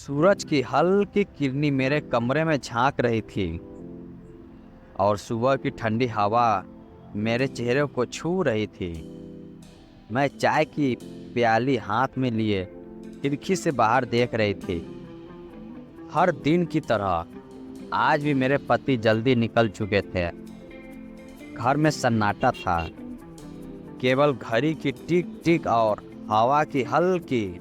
सूरज की हल्की किरनी मेरे कमरे में झांक रही थी और सुबह की ठंडी हवा मेरे चेहरे को छू रही थी। मैं चाय की प्याली हाथ में लिए खिड़की से बाहर देख रही थी। हर दिन की तरह आज भी मेरे पति जल्दी निकल चुके थे। घर में सन्नाटा था, केवल घड़ी की टिक टिक और हवा की हल्की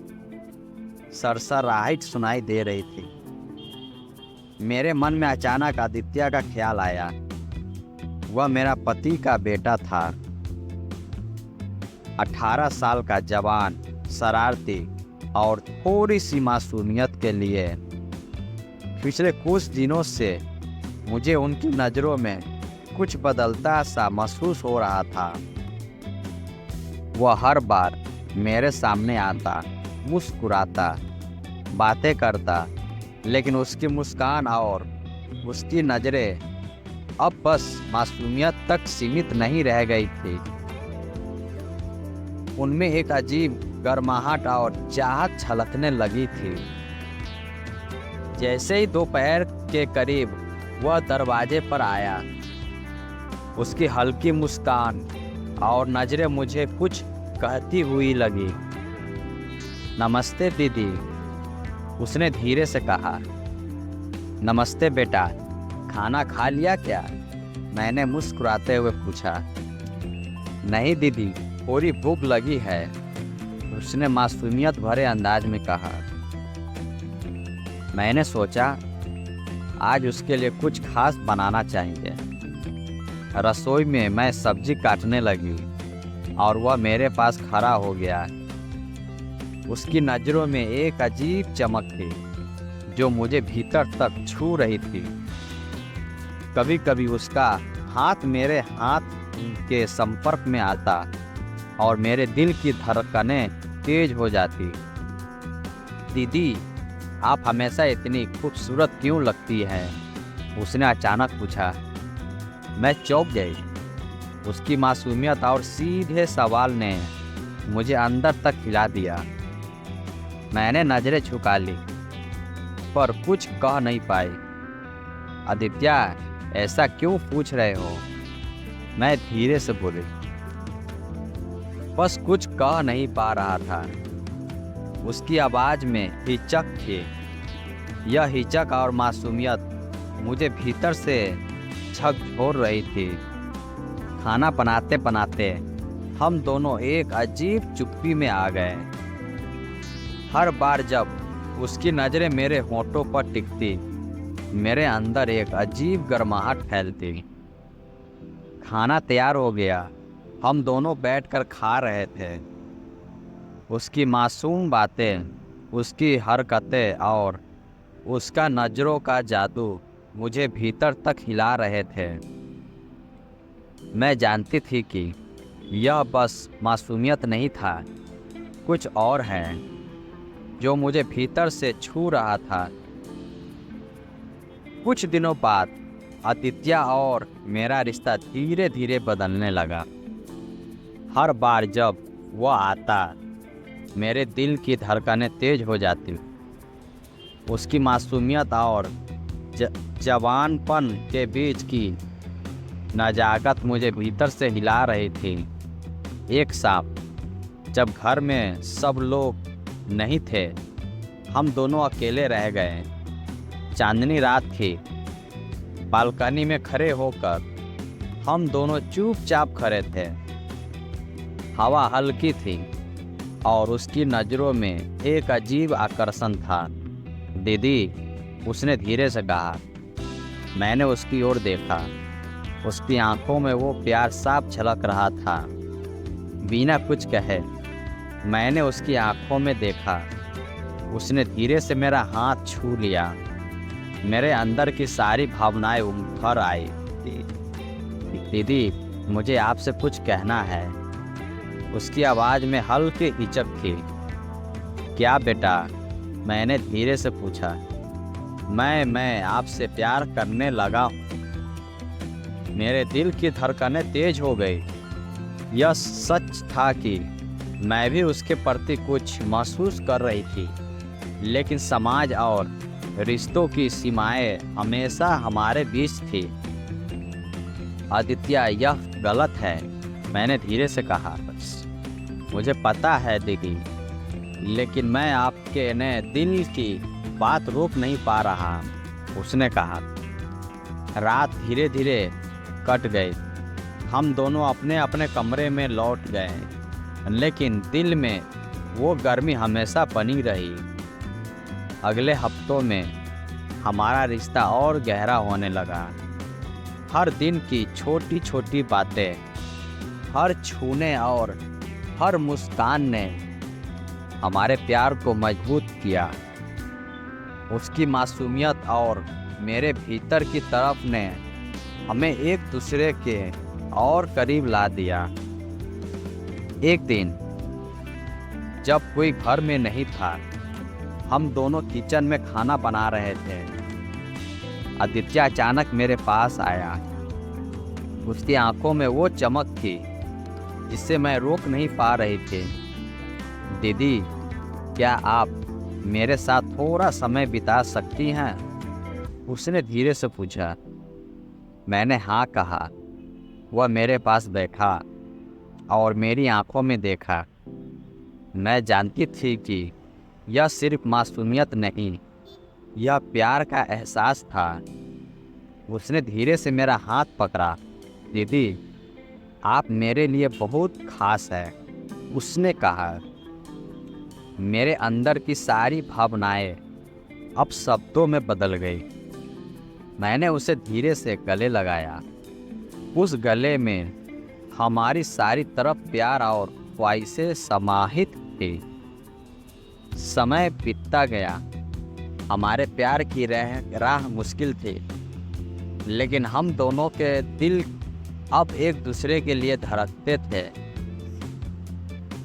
सरसराहट सुनाई दे रही थी। मेरे मन में अचानक आदित्य का ख्याल आया। वह मेरा पति का बेटा था, 18 साल का जवान, शरारती और थोड़ी सी मासूमियत के लिए। पिछले कुछ दिनों से मुझे उनकी नज़रों में कुछ बदलता सा महसूस हो रहा था। वह हर बार मेरे सामने आता, मुस्कुराता, बातें करता, लेकिन उसकी मुस्कान और उसकी नज़रें अब बस मासूमियत तक सीमित नहीं रह गई थी। उनमें एक अजीब गर्माहट और चाहत छलकने लगी थी। जैसे ही दोपहर के करीब वह दरवाजे पर आया, उसकी हल्की मुस्कान और नज़रें मुझे कुछ कहती हुई लगी। नमस्ते दीदी, उसने धीरे से कहा। नमस्ते बेटा, खाना खा लिया क्या? मैंने मुस्कुराते हुए पूछा। नहीं दीदी, थोड़ी भूख लगी है, उसने मासूमियत भरे अंदाज में कहा। मैंने सोचा आज उसके लिए कुछ खास बनाना चाहिए। रसोई में मैं सब्जी काटने लगी और वह मेरे पास खड़ा हो गया। उसकी नज़रों में एक अजीब चमक थी जो मुझे भीतर तक छू रही थी। कभी कभी उसका हाथ मेरे हाथ के संपर्क में आता और मेरे दिल की धड़कनें तेज हो जाती। दीदी, आप हमेशा इतनी खूबसूरत क्यों लगती हैं? उसने अचानक पूछा। मैं चौंक गई। उसकी मासूमियत और सीधे सवाल ने मुझे अंदर तक हिला दिया। मैंने नज़रें झुका ली, पर कुछ कह नहीं पाई। आदित्य, ऐसा क्यों पूछ रहे हो? मैं धीरे से बोली। बस कुछ कह नहीं पा रहा था। उसकी आवाज़ में हिचक थी। यह हिचक और मासूमियत मुझे भीतर से झकझोर रही थी। खाना बनाते बनाते हम दोनों एक अजीब चुप्पी में आ गए। हर बार जब उसकी नज़रें मेरे होठों पर टिकती, मेरे अंदर एक अजीब गर्माहट फैलती। खाना तैयार हो गया। हम दोनों बैठकर खा रहे थे। उसकी मासूम बातें, उसकी हरकतें और उसका नज़रों का जादू मुझे भीतर तक हिला रहे थे। मैं जानती थी कि यह बस मासूमियत नहीं था, कुछ और है जो मुझे भीतर से छू रहा था। कुछ दिनों बाद आदित्य और मेरा रिश्ता धीरे धीरे बदलने लगा। हर बार जब वह आता, मेरे दिल की धड़कनें तेज हो जाती। उसकी मासूमियत और जवानपन के बीच की नजाकत मुझे भीतर से हिला रही थी। एक शाम जब घर में सब लोग नहीं थे, हम दोनों अकेले रह गए। चांदनी रात थी। बालकनी में खड़े होकर हम दोनों चुपचाप खड़े थे। हवा हल्की थी और उसकी नज़रों में एक अजीब आकर्षण था। दीदी, उसने धीरे से कहा। मैंने उसकी ओर देखा। उसकी आंखों में वो प्यार साफ झलक रहा था। बिना कुछ कहे मैंने उसकी आंखों में देखा। उसने धीरे से मेरा हाथ छू लिया। मेरे अंदर की सारी भावनाएं उभर आई। दीदी, मुझे आपसे कुछ कहना है। उसकी आवाज़ में हल्की हिचक थी। क्या बेटा? मैंने धीरे से पूछा। मैं आपसे प्यार करने लगा हूँ। मेरे दिल की धड़कनें तेज हो गई। यह सच था कि मैं भी उसके प्रति कुछ महसूस कर रही थी, लेकिन समाज और रिश्तों की सीमाएं हमेशा हमारे बीच थी। आदित्य, यह गलत है, मैंने धीरे से कहा। मुझे पता है दीदी, लेकिन मैं आपके ने दिल की बात रोक नहीं पा रहा, उसने कहा। रात धीरे धीरे कट गई। हम दोनों अपने अपने कमरे में लौट गए, लेकिन दिल में वो गर्मी हमेशा बनी रही। अगले हफ्तों में हमारा रिश्ता और गहरा होने लगा। हर दिन की छोटी छोटी बातें, हर छूने और हर मुस्कान ने हमारे प्यार को मजबूत किया। उसकी मासूमियत और मेरे भीतर की तरफ ने हमें एक दूसरे के और करीब ला दिया। एक दिन जब कोई घर में नहीं था, हम दोनों किचन में खाना बना रहे थे। आदित्य अचानक मेरे पास आया। उसकी आंखों में वो चमक थी जिससे मैं रोक नहीं पा रही थी। दीदी, क्या आप मेरे साथ थोड़ा समय बिता सकती हैं? उसने धीरे से पूछा। मैंने हाँ कहा। वह मेरे पास बैठा और मेरी आंखों में देखा। मैं जानती थी कि यह सिर्फ मासूमियत नहीं, यह प्यार का एहसास था। उसने धीरे से मेरा हाथ पकड़ा। दीदी, आप मेरे लिए बहुत खास है, उसने कहा। मेरे अंदर की सारी भावनाएं अब शब्दों में बदल गई। मैंने उसे धीरे से गले लगाया। उस गले में हमारी सारी तरफ प्यार और ख्वाहिशें समाहित थी। समय बीतता गया। हमारे प्यार की राह मुश्किल थी, लेकिन हम दोनों के दिल अब एक दूसरे के लिए धड़कते थे।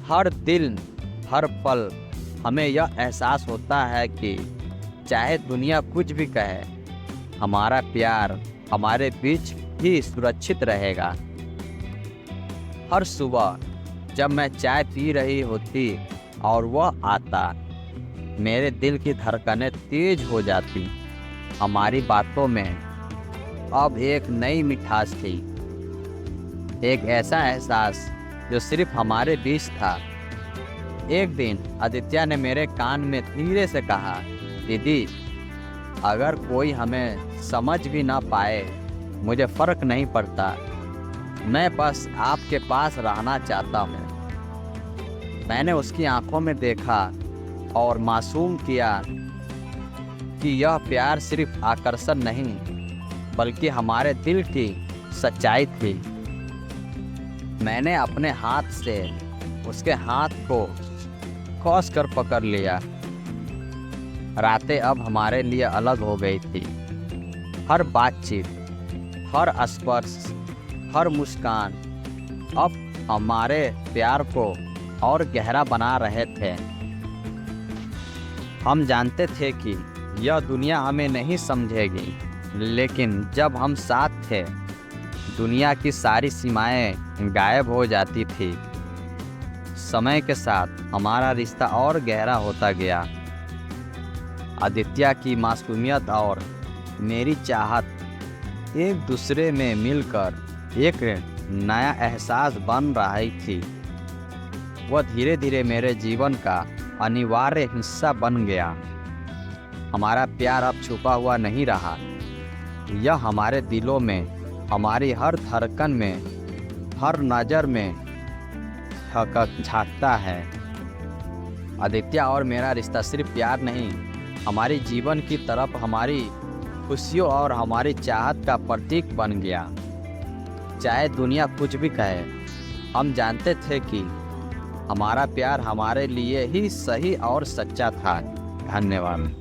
हर दिन, हर पल हमें यह एहसास होता है कि चाहे दुनिया कुछ भी कहे, हमारा प्यार हमारे बीच ही सुरक्षित रहेगा। हर सुबह जब मैं चाय पी रही होती और वह आता, मेरे दिल की धड़कनें तेज हो जाती। हमारी बातों में अब एक नई मिठास थी, एक ऐसा एहसास जो सिर्फ हमारे बीच था। एक दिन आदित्य ने मेरे कान में धीरे से कहा, दीदी, अगर कोई हमें समझ भी ना पाए, मुझे फ़र्क नहीं पड़ता। मैं बस आपके पास रहना चाहता हूँ। मैंने उसकी आंखों में देखा और मासूम किया कि यह प्यार सिर्फ आकर्षण नहीं, बल्कि हमारे दिल की सच्चाई थी। मैंने अपने हाथ से उसके हाथ को कस कर पकड़ लिया। रातें अब हमारे लिए अलग हो गई थी। हर बातचीत, हर स्पर्श, हर मुस्कान अब हमारे प्यार को और गहरा बना रहे थे। हम जानते थे कि यह दुनिया हमें नहीं समझेगी, लेकिन जब हम साथ थे, दुनिया की सारी सीमाएं गायब हो जाती थी। समय के साथ हमारा रिश्ता और गहरा होता गया। आदित्य की मासूमियत और मेरी चाहत एक दूसरे में मिलकर एक नया एहसास बन रही थी। वह धीरे धीरे मेरे जीवन का अनिवार्य हिस्सा बन गया। हमारा प्यार अब छुपा हुआ नहीं रहा। यह हमारे दिलों में, हमारी हर धड़कन में, हर नज़र में झांकता है। आदित्य और मेरा रिश्ता सिर्फ प्यार नहीं, हमारी जीवन की तरफ, हमारी खुशियों और हमारी चाहत का प्रतीक बन गया। चाहे दुनिया कुछ भी कहे, हम जानते थे कि हमारा प्यार हमारे लिए ही सही और सच्चा था। धन्यवाद।